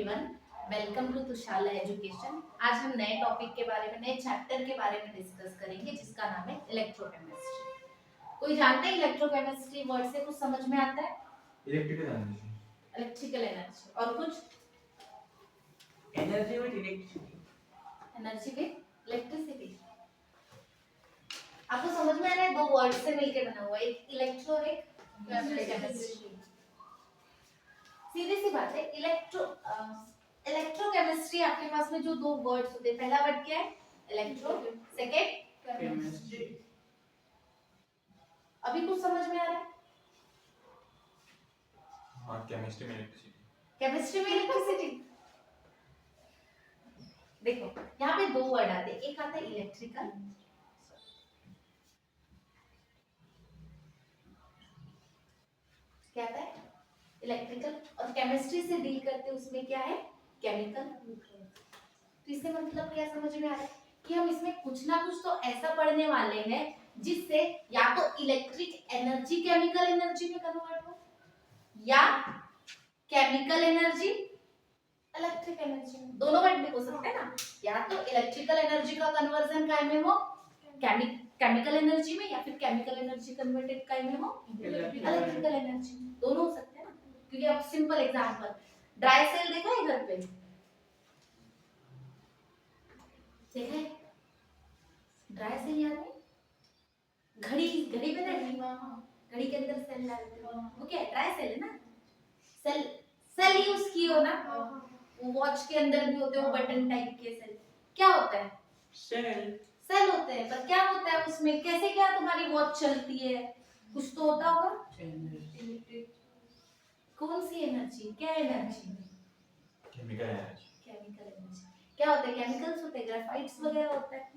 Everyone, welcome to Tushala education. आज हम नए टॉपिक के बारे में, नए चैप्टर के बारे में डिस्कस करेंगे जिसका नाम है इलेक्ट्रोकेमिस्ट्री। कोई जानता है इलेक्ट्रोकेमिस्ट्री वर्ड से कुछ समझ में आता है? Electrical energy. इलेक्ट्रिकल एनर्जी और कुछ energy with electricity. Energy with electricity. आपको समझ में आ रहा है? दो वर्ड से मिलकर बना हुआ है, एक इलेक्ट्रो और एक केमिस्ट्री। सीधी सी बात है। इलेक्ट्रोकेमिस्ट्री आपके पास में जो दो वर्ड्स होते हैं, पहला वर्ड क्या है? Electro, second chemistry. अभी कुछ समझ में आ रहा है? हाँ, केमिस्ट्री में इलेक्ट्रिसिटी। केमिस्ट्री में इलेक्ट्रिसिटी। देखो यहाँ पे दो वर्ड आते हैं, एक आता है इलेक्ट्रिकल, क्या आता है? इलेक्ट्रिकल। और केमिस्ट्री से डील करते हैं, उसमें क्या है? केमिकल। तो इससे मतलब क्या समझ में आ रहा है कि हम इसमें कुछ ना कुछ तो ऐसा पढ़ने वाले हैं जिससे या तो इलेक्ट्रिक एनर्जी केमिकल एनर्जी में कन्वर्ट हो, या केमिकल एनर्जी इलेक्ट्रिक एनर्जी में। दोनों वर्ड भी हो सकते हैं ना, या तो इलेक्ट्रिकल एनर्जी का कन्वर्जन काय में हो केमिकल एनर्जी में, या फिर केमिकल एनर्जी कन्वर्टेड काय में हो इलेक्ट्रिकल एनर्जी में। दोनों हो सकते हैं ना। क्योंकि अब सिंपल एग्जांपल, ड्राई सेल देखा है घर पे? देखा है ड्राई सेल? याद है? घड़ी घड़ी पे ना, घड़ी के अंदर सेल डालते हैं, वो क्या है? ड्राई सेल है ना। सेल सेल यूज की हो ना, वो वॉच के अंदर भी होते हैं, वो बटन टाइप के सेल। क्या होता है? सेल होते हैं। पर क्या होता है उसमें? कैसे क्या तुम्हारी वॉच चलती है? कुछ तो होता होगा। कौन सी एनर्जी? क्या energy? Chemical energy. Chemical energy. क्या होता है? केमिकल्स होते हैं, ग्रेफाइट्स वगैरह होता है।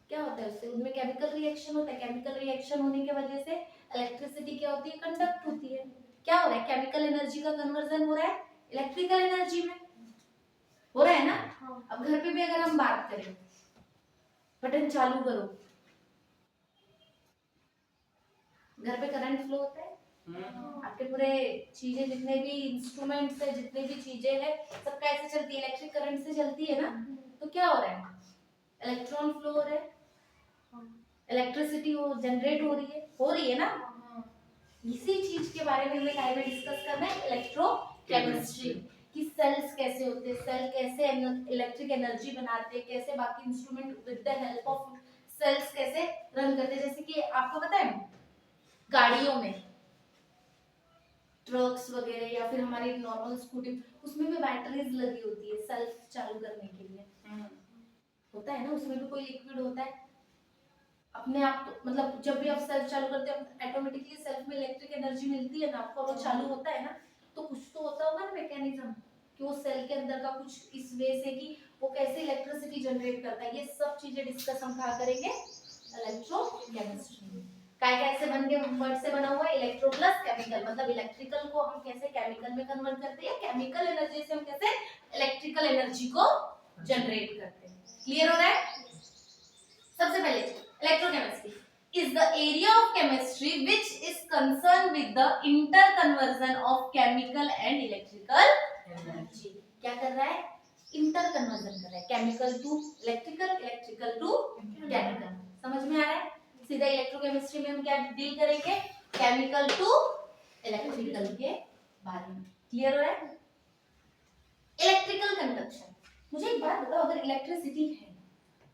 क्या होता है उससे? उनमें केमिकल रिएक्शन होता है। केमिकल रिएक्शन होने की वजह से इलेक्ट्रिसिटी क्या होती है? कंडक्ट होती है। क्या हो रहा है? केमिकल एनर्जी का कन्वर्जन हो रहा है इलेक्ट्रिकल एनर्जी में। हो रहा है ना? अब घर पे भी अगर हम बात करें, बटन चालू करो, घर पे करंट फ्लो होता है। आपके पूरे चीजें, जितने भी इंस्ट्रूमेंट्स है, जितने भी चीजें हैं, सब कैसे चलती है? इलेक्ट्रिक करंट से चलती है ना। तो क्या हो रहा है? इलेक्ट्रॉन फ्लो हो रहा है, इलेक्ट्रिसिटी वो जनरेट हो रही है ना। इसी चीज के बारे में हमें काय में डिस्कस करना है? इलेक्ट्रोकेमिस्ट्री। कि सेल्स कैसे होते हैं, सेल कैसे इलेक्ट्रिक एनर्जी बनाते हैं, कैसे बाकी instrument with the help of cells कैसे रन करते हैं। जैसे कि आपको पता है गाड़ियों में, ट्रक्स वगैरह या फिर हमारी नॉर्मल स्कूटी, उसमें भी बैटरीज लगी होती है सेल्फ चालू करने के लिए। होता है ना, उसमें भी कोई लिक्विड होता है अपने आप। तो मतलब जब भी आप सेल्फ चालू करते हो, ऑटोमेटिकली सेल्फ में इलेक्ट्रिक एनर्जी मिलती है ना आपको, और वो चालू होता है ना। तो कुछ तो होता होगा ना मैकेनिज्म, कि वो सेल के अंदर का कुछ इस वे से कि वो कैसे इलेक्ट्रिसिटी जनरेट करता है। ये सब चीजें डिस्कस हम कहाँ करेंगे? इलेक्ट्रोकेमिस्ट्री में। काय कैसे बन के वर्ड से बना हुआ है? Electro plus chemical. मतलब इलेक्ट्रिकल को हम कैसे केमिकल में कन्वर्ट करते हैं, केमिकल एनर्जी से हम कैसे इलेक्ट्रिकल एनर्जी को जनरेट करते हैं। क्लियर हो रहा है? सबसे पहले electrochemistry is the area of chemistry which is concerned with the interconversion of chemical and electrical energy। क्या कर रहा है? इंटरकन्वर्जन कर रहा है, chemical to electrical, electrical to chemical. समझ में आ रहा है? सीधा इलेक्ट्रोकेमिस्ट्री में हम क्या डील करेंगे? केमिकल टू इलेक्ट्रिकल के बारे में। क्लियर हो रहा है? Electrical conduction. मुझे एक बात बताओ, अगर इलेक्ट्रिसिटी है,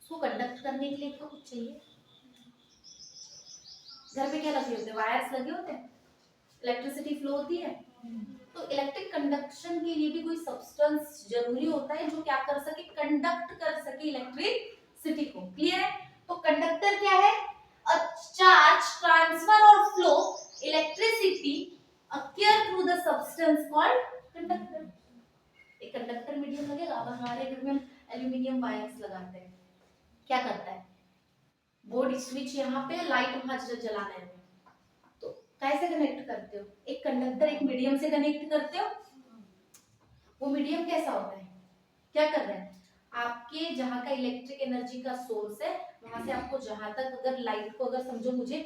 उसको कंडक्ट करने के लिए तो कुछ चाहिए। घर पे क्या लगे होते हैं? वायर्स लगे होते हैं, इलेक्ट्रिसिटी फ्लो होती है। तो इलेक्ट्रिक कंडक्शन के लिए भी कोई सब्सटेंस जरूरी होता है जो क्या कर सके? कंडक्ट कर सके इलेक्ट्रिसिटी को। क्लियर है? तो कंडक्टर क्या है? अ चार्ज ट्रांसफर और flow electricity occur through the substance called conductor। एक कंडक्टर मीडियम लगेगा। अब हमारे घर में हम एल्यूमिनियम वायर्स लगाते हैं, क्या करता है? बोर्ड स्विच यहाँ पे, लाइट वहां जलाना है, तो कैसे कनेक्ट करते हो? एक कंडक्टर एक मीडियम से कनेक्ट करते हो। वो मीडियम कैसा होता है? क्या कर रहा है? आपके जहां का इलेक्ट्रिक एनर्जी का सोर्स है, वहां से आपको जहां तक, अगर लाइट को, अगर समझो मुझे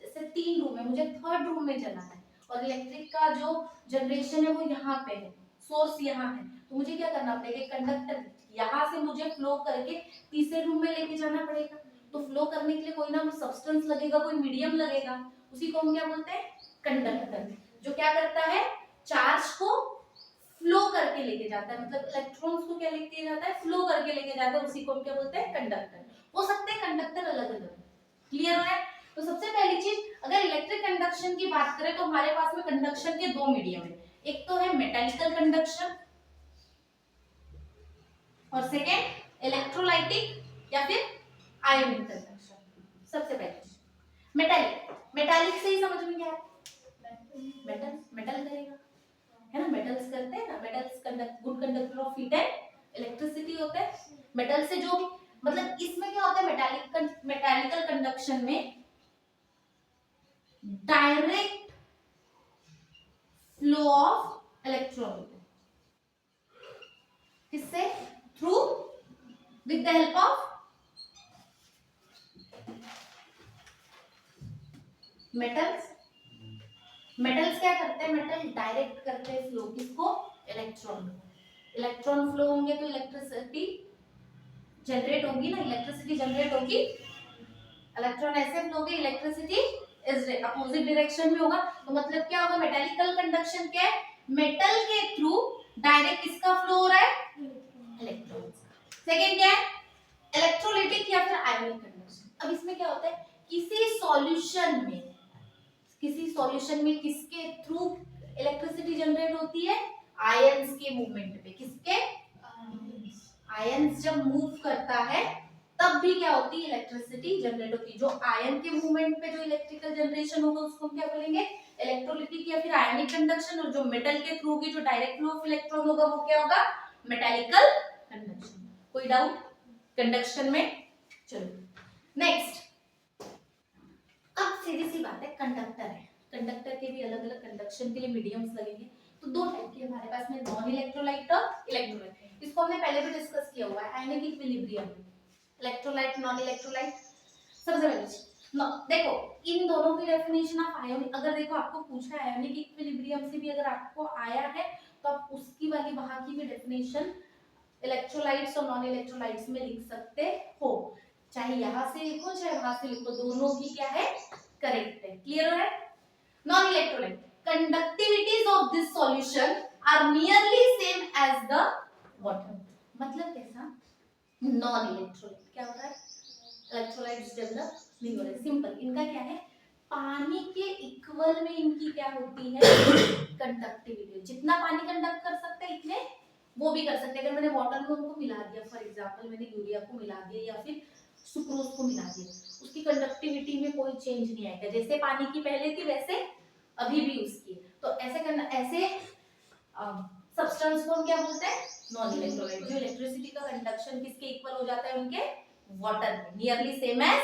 जैसे 3 रूम है, मुझे 3rd रूम में जलाना है, और इलेक्ट्रिक का जो जनरेशन है वो यहाँ पे है, सोर्स यहाँ है, तो मुझे क्या करना पड़ेगा, कंडक्टर यहाँ से मुझे फ्लो करके तीसरे रूम में लेके जाना पड़ेगा। तो फ्लो करने के लिए कोई ना सब्सटेंस लगेगा, कोई मीडियम लगेगा, उसी को हम क्या बोलते हैं, कंडक्टर। जो क्या करता है, चार्ज को फ्लो करके लेके जाता है, मतलब इलेक्ट्रॉन्स को क्या लेके जाता है, फ्लो करके लेके जाता है, उसी को हम क्या बोलते हैं, कंडक्टर। हो सकते हैं कंडक्टर अलग अलग। क्लियर है? तो सबसे पहली चीज, अगर इलेक्ट्रिक कंडक्शन की बात करें तो हमारे पास में कंडक्शन के दो मीडियम है, एक तो है मैकेनिकल कंडक्शन और सेकेंड इलेक्ट्रोलाइटिक या फिर आयोनिक कंडक्शन। सबसे पहले मेटालिक, मेटालिक से ही समझ में क्या है, मेटल, मेटल करेगा, है ना, मेटल्स करते हैं ना, metals conduct, good conductor of heat and electricity होते हैं। मेटल से जो मतलब इसमें क्या होता है, मैकेनिकल कंडक्शन में डायरेक्ट फ्लो ऑफ इलेक्ट्रॉन होता है, किससे, through, with the help of metals. Metals क्या करते हैं, मेटल डायरेक्ट करते हैं फ्लो, किसको, इलेक्ट्रॉन। इलेक्ट्रॉन फ्लो होंगे तो इलेक्ट्रिसिटी जनरेट होगी ना, इलेक्ट्रिसिटी जनरेट होगी, इलेक्ट्रॉन ऐसे फ्लो होगी, इलेक्ट्रिसिटी इस अपोजिट डायरेक्शन में होगा। तो मतलब क्या होगा, मैकेनिकल कंडक्शन क्या है, मेटल के थ्रू डायरेक्ट किसका फ्लो हो रहा है, इलेक्ट्रॉन। सेकंड क्या है, इलेक्ट्रोलाइटिक या फिर आयोनिक कंडक्शन। अब इसमें क्या होता है, किसी सॉल्यूशन में किसके थ्रू इलेक्ट्रिसिटी जनरेट होती है, आयंस के मूवमेंट पे, किसके, आयंस जब मूव करता है तब भी क्या होती है, इलेक्ट्रिसिटी जनरेट होती है। जो आयन के मूवमेंट पे जो इलेक्ट्रिकल जनरेशन होगा उसको हम क्या बोलेंगे, इलेक्ट्रोलाइटिक या फिर आयनिक कंडक्शन। और जो मेटल के थ्रू की जो डायरेक्ट फ्लो ऑफ इलेक्ट्रॉन होगा वो क्या होगा, मैकेनिकल कंडक्शन। कोई डाउट कंडक्शन में? चलो नेक्स्ट, अब सीधी सी बात है, कंडक्टर है, कंडक्टर के भी अलग अलग कंडक्शन के लिए मीडियम्स लगेंगे। तो दो टाइप के हमारे पास में, नॉन इलेक्ट्रोलाइट और इलेक्ट्रोलाइट। इसको हमने पहले भी डिस्कस किया हुआ है, ionic equilibrium, electrolyte, non electrolyte. सबसे पहले देखो इन दोनों की डेफिनेशन ऑफ आयनिक, अगर देखो आपको पूछा है आयनिक इक्विलिब्रियम से भी अगर आपको आया है तो आप उसकी वाली वहां की भी डेफिनेशन इलेक्ट्रोलाइट्स और नॉन इलेक्ट्रोलाइट्स में लिख सकते हो, चाहे यहां से लिखो चाहे वहां से लिखो, दोनों ही क्या है, करेक्ट है। क्लियर है? Non electrolyte, conductivities of this solution are nearly same as the water. मतलब कैसा, नॉन इलेक्ट्रोलाइट क्या होता है, इलेक्ट्रोलाइट्स डेवलप नहीं हो रहे, सिंपल, इनका क्या है, पानी के इक्वल में इनकी क्या होती है, कंडक्टिविटी। जितना पानी कंडक्ट कर सकता है इतने वो भी कर सकते हैं। अगर मैंने वाटर में उनको मिला दिया, फॉर एग्जांपल मैंने यूरिया को मिला दिया या फिर सुक्रोज को मिला दिया, उसकी कंडक्टिविटी में कोई चेंज नहीं आएगा, जैसे पानी की पहले थी वैसे अभी भी उसकी। तो ऐसे करना, ऐसे सब्सटेंस को हम क्या बोलते हैं, नॉन इलेक्ट्रोलाइट। जो इलेक्ट्रिसिटी का कंडक्शन किसके इक्वल हो जाता है, उनके वाटर में, nearly same as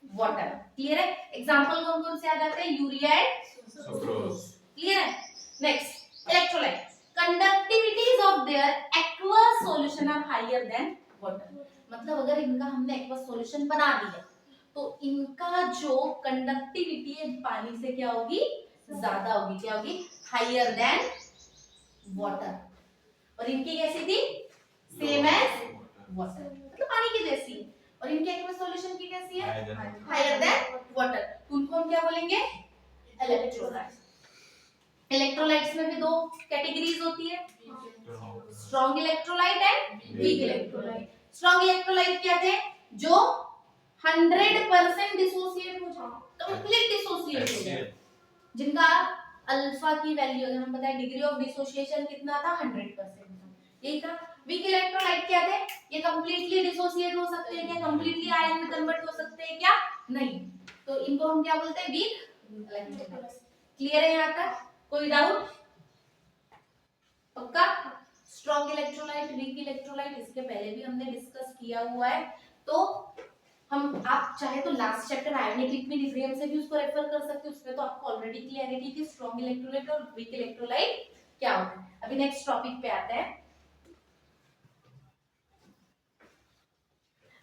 water. Clear है? एग्जांपल कौन कौन से आ जाते हैं, यूरिया एंड सुक्रोज। क्लियर है? Next, electrolyte, conductivities of their aqueous solution are higher than water. मतलब अगर इनका हमने एक्वस सॉल्यूशन बना दिया तो इनका जो कंडक्टिविटी है पानी से क्या होगी, ज्यादा होगी, क्या होगी, हायर देन वाटर। और इनकी कैसी थी, सेम एज वाटर, मतलब पानी की जैसी। और इनके एक्वस सॉल्यूशन की कैसी है, हायर देन वाटर। उनको हम क्या बोलेंगे, इलेक्ट्रोलाइट्स। इलेक्ट्रोलाइट्स में भी दो कैटेगरीज होती है, strong electrolyte and weak electrolyte. Strong electrolyte क्या थे, जो 100% डिसोसिएट हो जाए, कंप्लीट डिसोसिएट हो जाए, जिनका अल्फा की वैल्यू अगर हम बताएं डिग्री ऑफ डिसोसिएशन कितना था, 100% था, यही था। वीक इलेक्ट्रोलाइट क्या थे, ये कंप्लीटली डिसोसिएट हो सकते हैं क्या, कंप्लीटली आयन में कन्वर्ट हो सकते हैं क्या, नहीं। तो इनको हम क्या बोलते हैं, वीक इलेक्ट्रोलाइट्स। क्लियर है यहाँ तक? कोई डाउट? पक्का? स्ट्रॉन्ग इलेक्ट्रोलाइट, वीक इलेक्ट्रोलाइट, इसके पहले भी हमने डिस्कस किया हुआ है। तो हम, आप चाहे तो लास्ट चैप्टर आयोनिक इक्विलिब्रियम से भी उसको रेफर कर सकते हो, उसमें तो आपको ऑलरेडी क्लियरिटी थी स्ट्रॉन्ग इलेक्ट्रोलाइट और वीक इलेक्ट्रोलाइट क्या होता है। अभी नेक्स्ट टॉपिक पे आते हैं,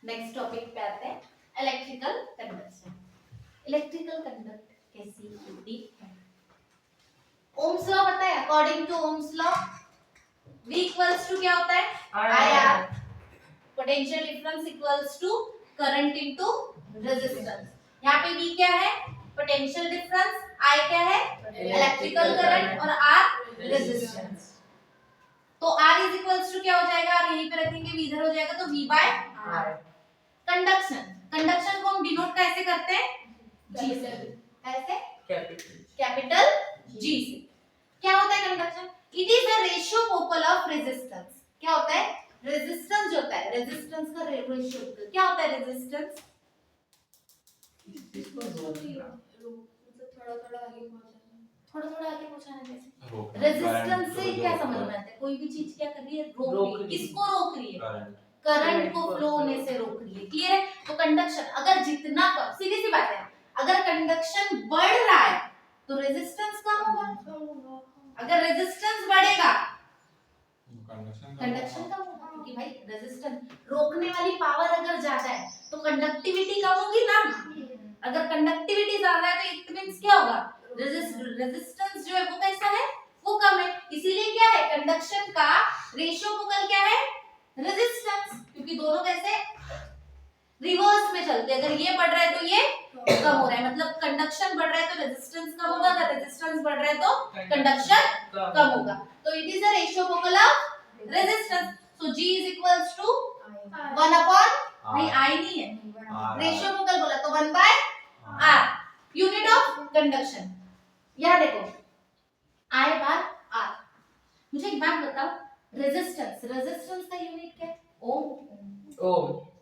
नेक्स्ट टॉपिक पे आते हैं, इलेक्ट्रिकल कंडक्शन। इलेक्ट्रिकल कंडक्ट कैसी होती है, ओम्स लॉ पता है, according to Ohm's law V equals to क्या होता है IR, potential difference equals to current into resistance. यहाँ पे V क्या है पोटेंशियल डिफरेंस, I क्या है इलेक्ट्रिकल करंट और R रेजिस्टेंस। तो R इज इक्वल्स टू क्या हो जाएगा, R यहीं पे रखेंगे, V इधर हो जाएगा तो V by R। Conduction, conduction को हम डिनोट कैसे करते हैं G से, कैसे कैपिटल G से। क्या होता है conduction, it is a reciprocal of resistance. क्या होता है रेजिस्टेंस, जो होता है रेजिस्टेंस का रेशियोपोकल। क्या होता है रेजिस्टेंस, थोड़ा थोड़ा आगे पहुंचाना कैसे, रेजिस्टेंस से क्या समझ में आता है, कोई भी चीज क्या कर रही है रोक रही है, किसको रोक रही है करंट को फ्लो होने से रोक रही है। क्लियर है, तो कंडक्शन अगर जितना कम, सीधी सी बात है, अगर कंडक्शन बढ़ रहा है तो रेजिस्टेंस कम होगा, अगर रेजिस्टेंस बढ़ेगा कंडक्शन कम होगा, क्योंकि भाई रेजिस्टेंस रोकने वाली पावर अगर ज्यादा है तो कंडक्टिविटी कम होगी ना। अगर कंडक्टिविटी ज्यादा है तो इट मींस क्या होगा, रेजिस्टेंस जो है वो कैसा है, वो कम है। इसीलिए क्या है कंडक्शन का रेशियोपोकल क्या है रेजिस्टेंस, क्योंकि दोनों कैसे रिवर्स में चलते हैं, अगर ये बढ़ रहा है तो ये कम हो रहा है, मतलब कंडक्शन बढ़ रहा है तो रेजिस्टेंस कम होगा, अगर रेजिस्टेंस बढ़ रहा है तो कंडक्शन कम होगा। तो it is a reciprocal of resistance. So G is equals to 1 upon, नहीं I नहीं है, रेशियोपोकल बोला तो 1 by R, unit of conduction. यहां देखो I बार R। मुझे एक बात बताओ, रेजिस्टेंस, रेजिस्टेंस का यूनिट क्या है ओम।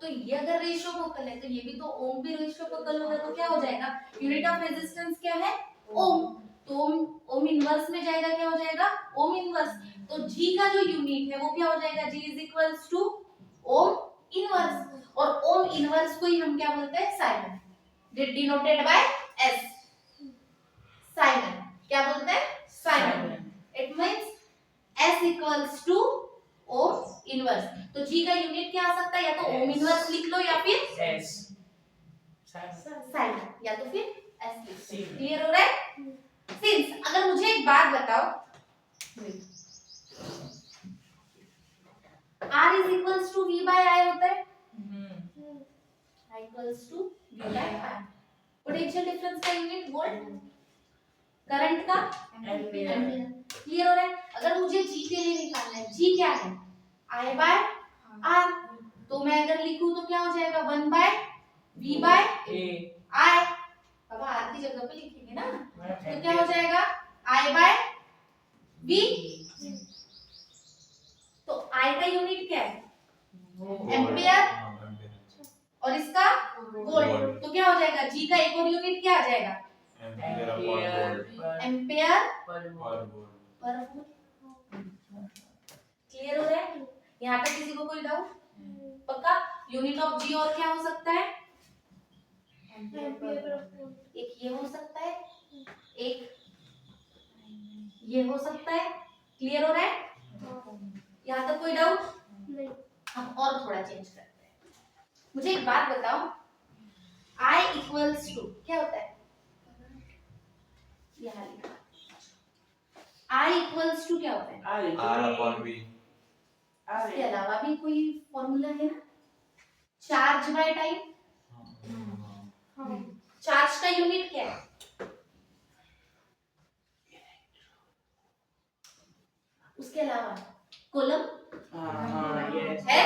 तो ये अगर रेशियोपोकल है तो ये भी तो ओम भी रेशियोपोकल होगा, तो क्या हो जाएगा यूनिट ऑफ रेजिस्टेंस क्या है ओम। तो ओम इनवर्स में जाएगा, क्या हो जाएगा ओम इनवर्स। तो G का जो यूनिट है वो क्या हो जाएगा, G is equals to ohm inverse, और ओम इनवर्स को ही हम क्या बोलते हैं siemens, denoted by S, siemens. क्या बोलते हैं siemens. It means S equals to ohm inverse. तो G का यूनिट क्या आ सकता है, या तो ओम इनवर्स लिख लो या फिर S साइन, या तो फिर S लिख लो। क्लियर हो रहा है। सिंस अगर मुझे एक बात बताओ, R is equals to V by I होता है, I equals to V by I। Potential difference का यूनिट वोल्ट, करंट का एम्पियर। क्लियर हो रहा है। अगर मुझे G के लिए निकालना है, G क्या है I बाय R, तो मैं अगर लिखूं तो क्या हो जाएगा 1 बाय V बाय I। अब R की जगह पे लिखेंगे ना, तो क्या हो जाएगा I बाय V। तो I का यूनिट क्या है एम्पियर, और इसका वोल्ट, तो क्या हो जाएगा G का एक और यूनिट क्या आ जाएगा एम्पियर पर वोल्ट। क्लियर हो रहा है, यहाँ तक किसी को कोई डाउट पक्का। यूनिट ऑफ G और क्या हो सकता है, एक ये हो सकता है, एक ये हो सकता है। क्लियर हो रहा है, यहाँ तक कोई डाउट नहीं। हम और थोड़ा चेंज करते हैं। मुझे एक बात बताओ, I इक्वल्स टू क्या होता है, यहाँ लिखा I इक्वल्स टू क्या होता है R upon V। इसके अलावा भी कोई फॉर्मूला है ना, चार्ज बाय टाइम। चार्ज का यूनिट क्या है, उसके अलावा कूलम है,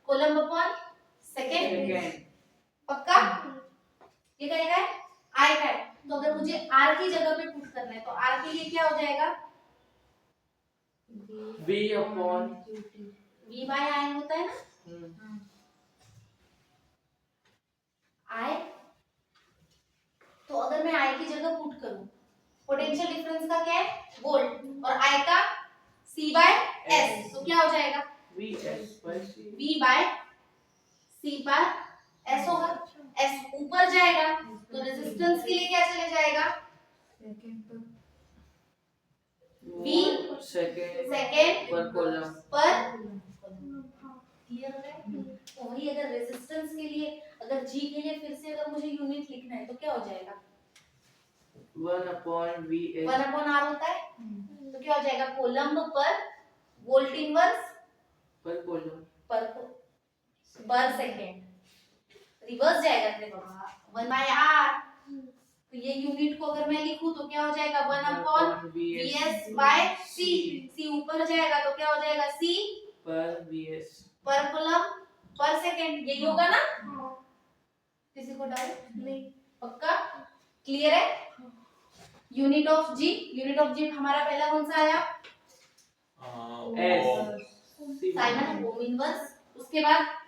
कूलम अपॉन सेकेंड। पक्का, ये कहेगा I का है। तो अगर मुझे R की जगह पे पुट करना है तो R के लिए क्या हो जाएगा V upon V by I होता है ना, I। तो अगर मैं I की जगह पुट करूं, पोटेंशियल डिफरेंस का क्या है वोल्ट, और I का C बाय S, तो क्या हो जाएगा V by C by S होगा। S ऊपर जाएगा तो रेजिस्टेंस के लिए क्या चले जाएगा V सेकेंड पर कॉलम पर। क्लियर हो रहा है। तो वही अगर रेजिस्टेंस के लिए, अगर G के लिए फिर से अगर मुझे यूनिट लिखना है तो क्या हो जाएगा 1 upon V 1 अपॉन R होता है, तो क्या हो जाएगा कोलम्ब पर वोल्ट इनवर्स पर कूलम पर सेकेंड, रिवर्स जाएगा तेरे बाबा, 1/r। तो ये यूनिट को अगर मैं लिखूं तो क्या हो जाएगा 1/vs बाय c, c ऊपर जाएगा तो क्या हो जाएगा c पर vs पर कूलम पर सेकेंड, यही होगा ना? किसी को डाउट नहीं? पक्का क्लियर है? यूनिट ऑफ जी हमारा पहला कौन सा आया? S साइमन ओम इनवर्स, उसके बाद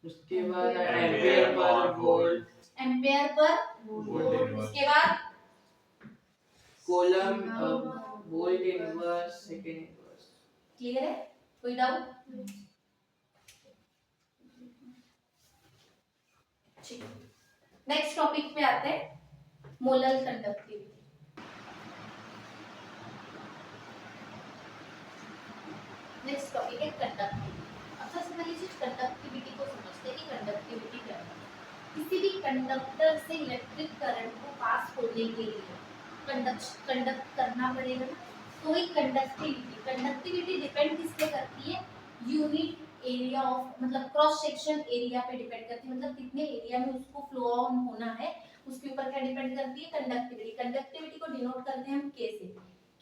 ampere per volt ampere per volt inverse. उसके बाद coulomb volt inverse second inverse. Clear है? कोई डाउट? नेक्स्ट टॉपिक पे आते हैं, मोलर कंडक्टिविटी। नेक्स्ट टॉपिक है कंडक्टिविटी। अब सबसे पहली चीज कंडक्टिविटी को समझते हैं कि कंडक्टिविटी क्या है। किसी भी कंडक्टर से इलेक्ट्रिक करंट को पास होने के लिए कंडक्ट करना पड़ेगा ना, तो ही कंडक्टिविटी डिपेंड किस पे करती है? यूनिट एरिया ऑफ, मतलब क्रॉस सेक्शन एरिया पे डिपेंड करती है, मतलब कितने एरिया में उसको फ्लो ऑन होना है उसके ऊपर क्या डिपेंड करती है? कंडक्टिविटी को डिनोट करते हैं हम के से।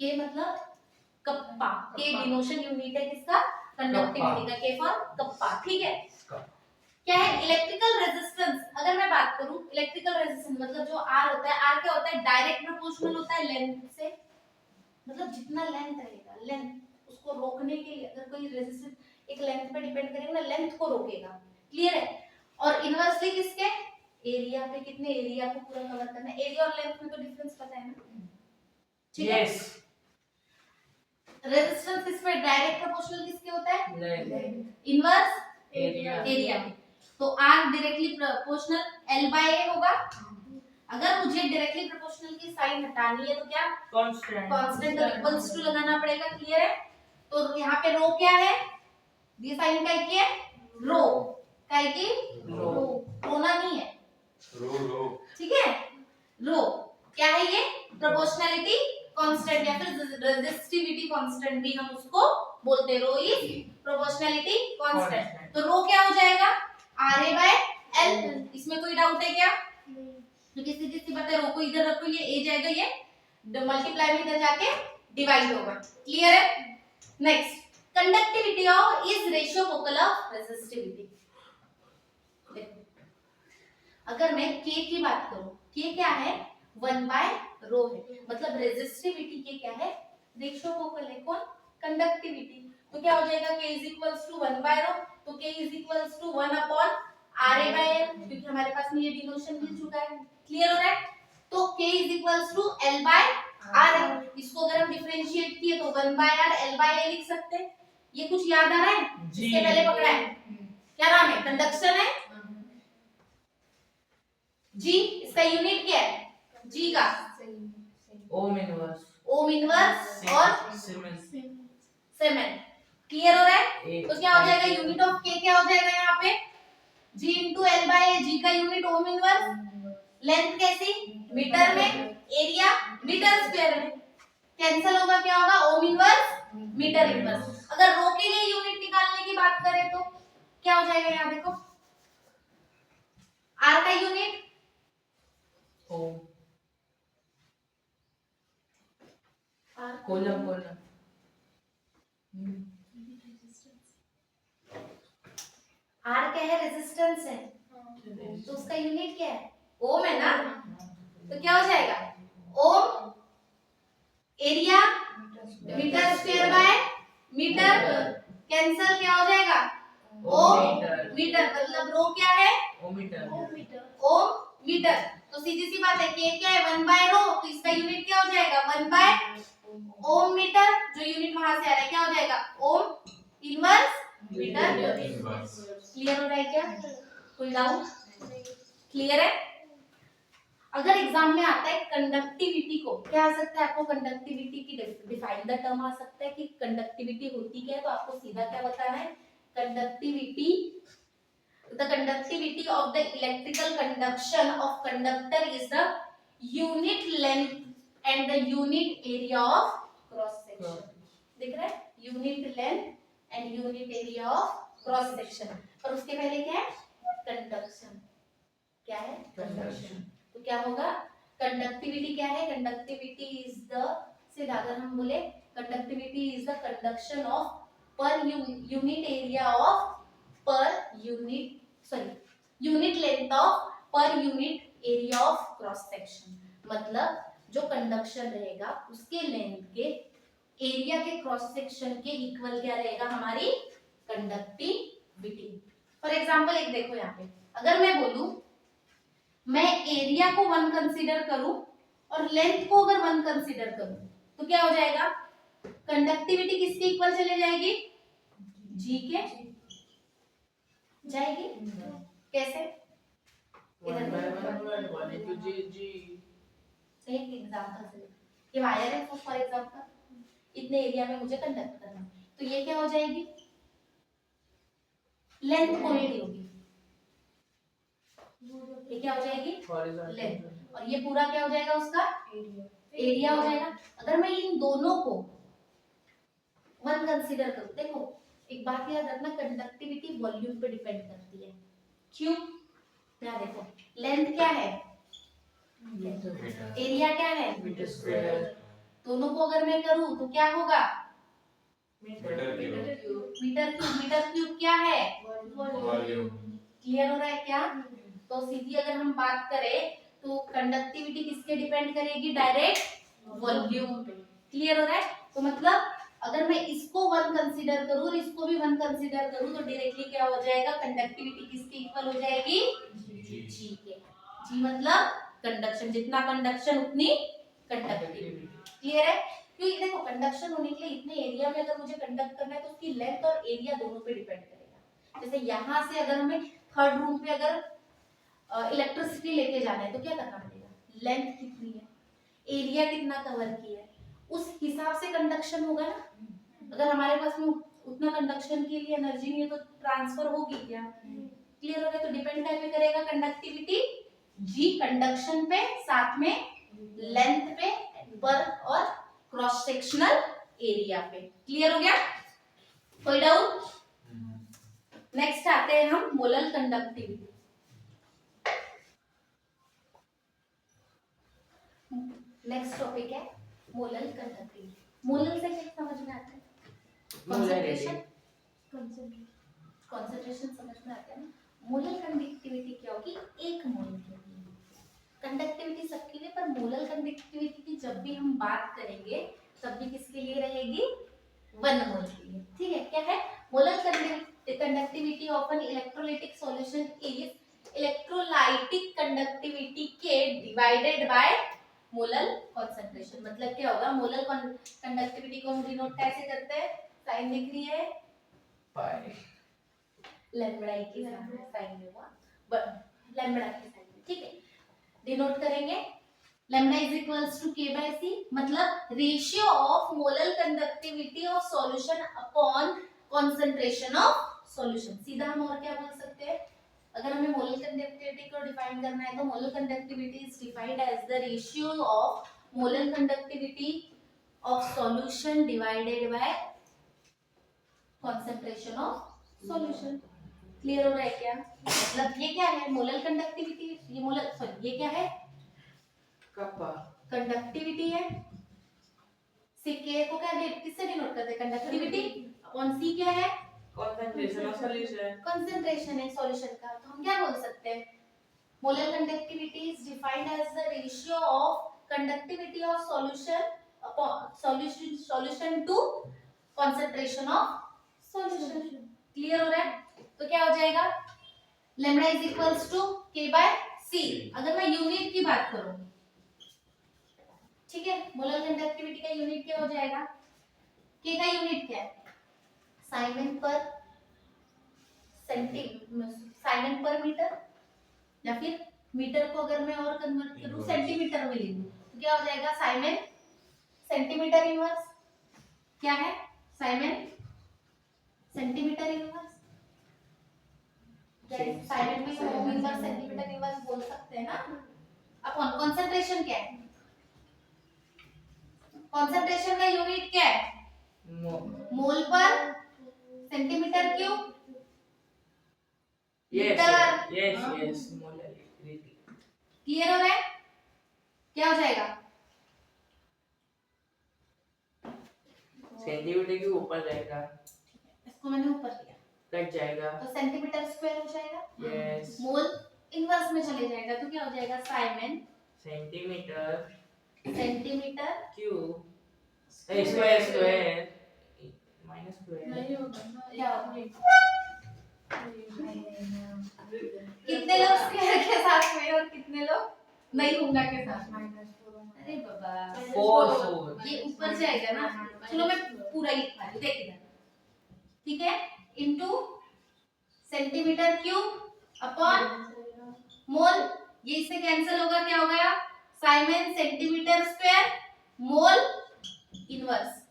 के मतलब कप्पा, के डिनोशन यूनिट है किसका? कंडक्टिविटी का, के फॉर कप्पा। ठीक है, क्या है इलेक्ट्रिकल रेजिस्टेंस? अगर मैं बात करूं इलेक्ट्रिकल रेजिस्टेंस मतलब जो आर होता है, आर क्या होता है? डायरेक्ट प्रोपोर्शनल होता है लेंथ से, मतलब जितना लेंथ रहेगा, लेंथ उसको रोकने के लिए अगर कोई रेजिस्टेंस एक लेंथ पे डिपेंड करेगा ना, लेंथ को रोकेगा। क्लियर है? और इनवर्सली किसके? एरिया पे, कितने एरिया को पूरा कवर करना है। एरिया और लेंथ में तो डिफरेंस पता है ना? ठीक है। यस रेजिस्टेंस इसमें डायरेक्ट प्रोपोर्शनल किसके होता है? लेंथ इनवर्स एरिया एरिया में। तो R directly proportional L by A होगा। अगर मुझे डायरेक्टली प्रोपोर्शनल की साइन हटानी है तो क्या? कांस्टेंट कांस्टेंट का इक्वल्स टू लगाना पड़ेगा। क्लियर है? तो यहाँ पे रो क्या है? ये साइन का की है रो, का की रो। रोना नहीं है, रो ठीक है? रो क्या है? ये प्रोपोर्शनैलिटी कांस्टेंट या फिर रेजिस्टिविटी कांस्टेंट भी हम उसको बोलते हैं। Rho is proportionality constant. तो रो क्या हो जाएगा? R A by L. इसमें कोई डाउट है क्या? तो किसी किसी बात है, रो को इधर रखो, ये ए जाएगा, ये मल्टीप्लाई में इधर जाके डिवाइड होगा। क्लियर है? Next, conductivity of is reciprocal of resistivity. अगर मैं k की बात करूं, k क्या है? 1 बाय रो है, मतलब रेजिस्टिविटी के क्या है? रेशिप्रोकल है। कौन? कंडक्टिविटी। तो क्या हो जाएगा? k is equals to 1 by rho, तो k is equals to 1 upon r a by l, क्योंकि हमारे पास में ये डिनोशन मिल चुका है। क्लियर हो रहा है? तो k is equals to l by r। इसको अगर हम डिफरेंशिएट किए तो 1 by r l by a लिख सकते हैं। ये कुछ याद आ रहा है? जी। इससे पहले पकड़ा है, क्या नाम है? कंडक्शन है। जी इसका यूनिट क्या है? जी का ओम इनवर्स ओम इनवर्स और सीमेंस सीमेन। क्लियर हो रहा है? तो क्या हो जाएगा? यूनिट ऑफ के क्या हो जाएगा यहाँ पे? G into L by A. G का यूनिट ओम इनवर्स, लेंथ कैसी? मीटर में, एरिया मीटर स्क्वायर में। कैंसिल होगा, क्या होगा? Ohm inverse metre inverse. अगर रो के लिए यूनिट निकालने की बात करें तो क्या हो जाएगा? यहाँ देखो, आर का unit ohm or coulomb or क्या है? रेजिस्टेंस है, तो उसका यूनिट क्या है? ओम है ना? तो क्या हो जाएगा? Ohm area metre square by metre, cancel क्या हो जाएगा? ओम मीटर, मतलब रो क्या है? Ohm metre ohm metre. तो सीधी सी बात है, के क्या है? 1 बाय रो, तो इसका यूनिट क्या हो जाएगा? 1 बाय ओम मीटर। जो यूनिट वहां से आ रहा है क्या हो जाएगा? Ohm inverse metre inverse. Clear हो रहा है क्या? कोई डाउट? क्लियर है? अगर एग्जाम में आता है कंडक्टिविटी को, क्या आ सकता है आपको? कंडक्टिविटी की डिफाइन द टर्म आ सकता है कि कंडक्टिविटी होती क्या है, तो आपको सीधा क्या बताना है? Conductivity, the conductivity of the electrical conduction of conductor is the unit length and the unit area of cross section. दिख रहा है, unit length and unit area of cross section. पर उसके पहले क्या है, कंडक्शन। क्या है, कंडक्शन। तो क्या होगा, कंडक्टिविटी क्या है, कंडक्टिविटी इज द, सीधा अगर हम बोले conductivity is the conduction of per unit area of per unit sorry unit length of per unit area of cross section. मतलब जो कंडक्शन रहेगा उसके लेंथ के एरिया के क्रॉस सेक्शन के इक्वल क्या रहेगा, हमारी कंडक्टिविटी। फॉर एग्जांपल एक देखो यहाँ पे, अगर मैं बोलूं मैं एरिया को 1 कंसीडर करूं और लेंथ को अगर 1 कंसीडर करूं तो क्या हो जाएगा, कंडक्टिविटी किसके इक्वल चले जाएगी, जी के जाएगी। कैसे, one by one 1 into g g। एक एग्जांपल से, ये वायर है फॉर एग्जांपल, इतने एरिया में मुझे कंडक्ट करना है, तो ये क्या हो जाएगी, लेंथ क्वांटिटी होगी, ये क्या हो जाएगी, लेंथ, और ये पूरा क्या हो जाएगा उसका एरिया हो जाएगा। अगर मैं इन दोनों को 1 कंसीडर करूं, देखो एक बात याद रखना, कंडक्टिविटी वॉल्यूम पे डिपेंड करती है। क्यों, क्या देखो, लेंथ क्या है, एरिया क्या है, मीटर स्क्वायर। दोनों को अगर मैं करूं तो क्या होगा, मीटर क्यूब। मीटर क्यूब क्या है, वॉल्यूम। क्लियर हो रहा है क्या। तो सीधी अगर हम बात करें तो कंडक्टिविटी किसके डिपेंड करेगी, डायरेक्ट वॉल्यूम पे। क्लियर हो रहा है, तो मतलब अगर मैं इसको 1 कंसीडर करूं और इसको भी 1 कंसीडर करूं तो डायरेक्टली क्या हो जाएगा, कंडक्टिविटी किसके इक्वल हो जाएगी, जी के। जी मतलब कंडक्शन, जितना कंडक्शन उतनी कंडक्टिविटी। क्लियर है, क्योंकि देखो कंडक्शन होने के लिए इतने एरिया में अगर मुझे कंडक्ट करना है तो उसकी लेंथ और एरिया दोनों पे डिपेंड करेगा। जैसे यहाँ से अगर हमें थर्ड रूम पे अगर इलेक्ट्रिसिटी लेके जाना है तो क्या करना पड़ेगा, लेंथ कितनी है, एरिया कितना कवर किया है, उस हिसाब से कंडक्शन होगा ना। अगर हमारे पास में उतना कंडक्शन के लिए एनर्जी नहीं है तो ट्रांसफर होगी क्या। क्लियर हो गया, तो डिपेंड क्या पे करेगा, कंडक्टिविटी जी कंडक्शन पे, साथ में लेंथ पे, पर और क्रॉस सेक्शनल एरिया पे। क्लियर हो गया, कोई डाउट। नेक्स्ट आते हैं हम मोलर कंडक्टिविटी। नेक्स्ट टॉपिक है मोलर कंडक्टिविटी। मोलर से क्या समझ में आता है, कंसंट्रेशन, कंसंट्रेशन समझ में आता है ना। मोलर कंडक्टिविटी क्या होगी, 1 मोल के लिए। कंडक्टिविटी सबके लिए, पर मोलर कंडक्टिविटी की जब भी हम बात करेंगे तब भी किसके लिए रहेगी, 1 मोल के लिए। ठीक है, क्या है, molar conductivity of an electrolytic solution is electrolytic conductivity के डिवाइडेड बाय मोलर कंसंट्रेशन। मतलब क्या होगा, मोलर कंडक्टिविटी को हम डिनोट कैसे करते हैं, साइन दिख रही है, पाई लैम्बडा की साइन में हुआ, लैम्बडा की साइन में। ठीक है, डिनोट करेंगे lambda is equals to k by c, मतलब ratio of molar conductivity of solution upon concentration of solution. सीधा हम और क्या बोल सकते हैं, अगर हमें मोलर कंडक्टिविटी को डिफाइन करना है तो molar conductivity is defined as the ratio of molar conductivity of solution divided by concentration of solution. Clear हो रहा है क्या, मतलब ये क्या है, मोलर कंडक्टिविटी, ये मोलर सॉरी ये क्या है, कप्पा कंडक्टिविटी है। सी के को क्या किससे डिनोट करते हैं, कंडक्टिविटी अपॉन सी क्या है, कंसंट्रेशन ऑफ सॉल्यूशन। कंसंट्रेशन है सॉल्यूशन का। तो हम क्या बोल सकते हैं, molar conductivity is defined as the ratio of conductivity of solution to concentration of solution. Clear हो रहा है, तो क्या हो जाएगा, lambda is equals to k by c। अगर मैं यूनिट की बात करूं, ठीक है, मोलर कंडक्टिविटी का यूनिट क्या हो जाएगा, k का यूनिट क्या है, साइमन पर साइमन पर मीटर, या फिर मीटर को अगर मैं और कन्वर्ट करूं सेंटीमीटर में ले लूं तो क्या हो जाएगा, साइमन सेंटीमीटर इनवर्स। क्या है, साइमन सेंटीमीटर इनवर्स। साइमन में ओम इनवर्स सेंटीमीटर इनवर्स बोल सकते हैं ना। अब कंसंट्रेशन क्या है, कंसंट्रेशन का यूनिट क्या है? मोल पर centimetre cube Yes, litre. yes, yes, molarity. Clear हो रहा है? क्या हो जाएगा? सेंटीमीटर के ऊपर जाएगा, इसको मैंने ऊपर लिया कट जाएगा. तो सेंटीमीटर स्क्वायर हो जाएगा। Yes. मोल इनवर्स में चले जाएगा तो क्या हो जाएगा? Simon centimetre centimetre cube square minus square. नहीं होगा ना, क्या एक होगा? मिनट। कितने लोग स्क्वायर के साथ में और कितने लोग नहीं होगा के साथ में? -4 अरे बाबा, फोर ये ऊपर जाएगा ना। चलो मैं पूरा लिखवा दूं, देख इधर, ठीक है? Into centimetre cube upon mole, ये इससे कैंसिल होगा, क्या हो गया? Simon centimetre square mole inverse.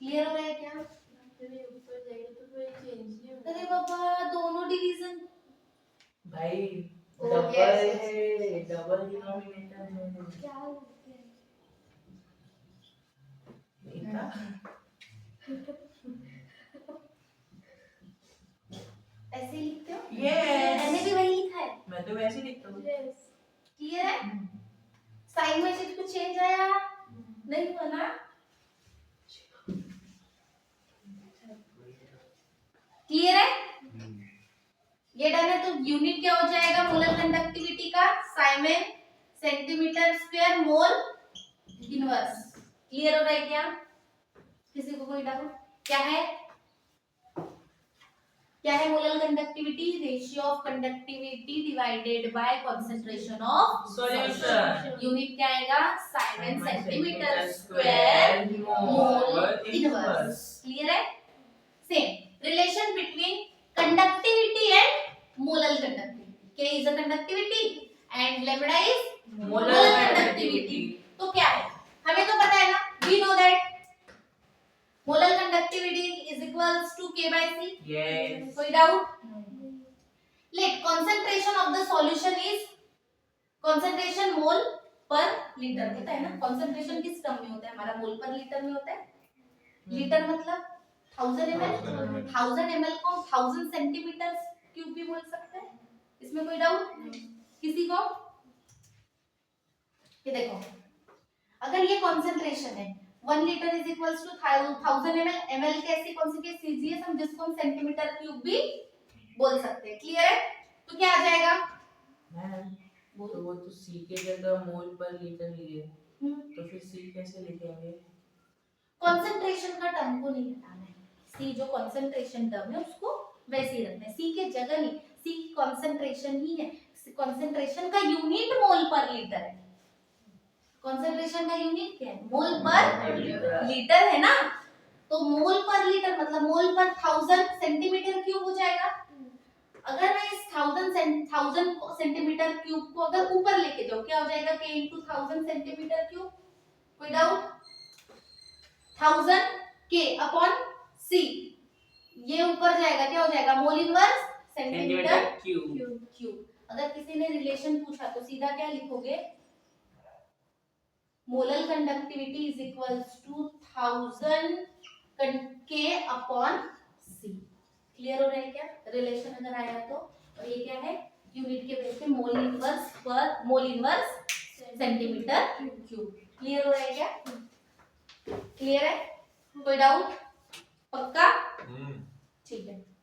Clear हो रहा है क्या? ऊपर जाएगा तो कोई चेंज नहीं होगा। अरे बाबा, दोनों डिवीजन भाई Oh, डबल yes. है, डबल डिनोमिनेटर है. क्या होते हैं? इतना ऐसे ही लिखते हो? Yes. मैंने भी वही लिखा है। मैं तो वैसे ही लिखता हूँ. क्लियर है? साइन में से कुछ चेंज आया नहीं हुआ ना? क्लियर है? ये डन है तो यूनिट क्या हो जाएगा मोलर कंडक्टिविटी का? Simon centimetre square mole inverse. Clear हो रहा है क्या? किसी को कोई डाउट? क्या है? क्या है molar conductivity? Ratio of conductivity divided by concentration of solution. Unit क्या आएगा? Siemens centimetre square mole inverse. Clear है? Same relation between conductivity and molar conductivity. K is a conductivity and lambda is molar conductivity। तो क्या है? हमें तो पता है ना, we know that molar conductivity is equals to K by C। Yes. कोई doubt? Let concentration of the solution is concentration mole per liter होता है ना? concentration किस टर्म में होता है हमारा? मोल पर लीटर में होता है। लीटर मतलब 1000 ml। 1000 ml को 1000 सेंटीमीटर क्यूब भी बोल सकते हैं। इसमें कोई डाउट? किसी को? ये देखो, अगर ये कंसंट्रेशन है 1 litre is equals to 1000 ml। ml कैसे कौन सी के सीजीएस हम जिसको हम सेंटीमीटर क्यूब भी बोल सकते हैं। क्लियर है? तो क्या आ जाएगा? मैम तो वो तो C के जगह मोल पर लीटर लिए, तो फिर C कैसे लिखेंगे? कंसंट्रेशन का टर्म को नहीं हटाना है। सी जो कंसंट्रेशन टर्म है उसको वैसे ही रखना है। सी के जगह नहीं, सी कंसंट्रेशन ही है। कंसंट्रेशन का यूनिट मोल पर लीटर है। कंसंट्रेशन का यूनिट क्या है? मोल पर लीटर है ना? तो मोल पर लीटर मतलब मोल पर 1000 सेंटीमीटर क्यूब हो जाएगा। अगर मैं इस 1000 सेंटीमीटर क्यूब को अगर ऊपर लेके जाऊं, क्या हो जाएगा? K into 1000 centimetre cube. कोई डाउट? 1000 K अपॉन C, ये ऊपर जाएगा, क्या हो जाएगा? Mole inverse centimetre cube. अगर किसी ने रिलेशन पूछा तो सीधा क्या लिखोगे? Molar conductivity is equals to 1000 K upon C। Clear हो रहा है क्या? रिलेशन अगर आया तो। और ये क्या है? यूनिट के बेस पे मोल इनवर्स पर मोल इनवर्स सेंटीमीटर क्यूब। क्लियर हो रहा है क्या? क्लियर है? कोई डाउट? पक्का? ठीक है।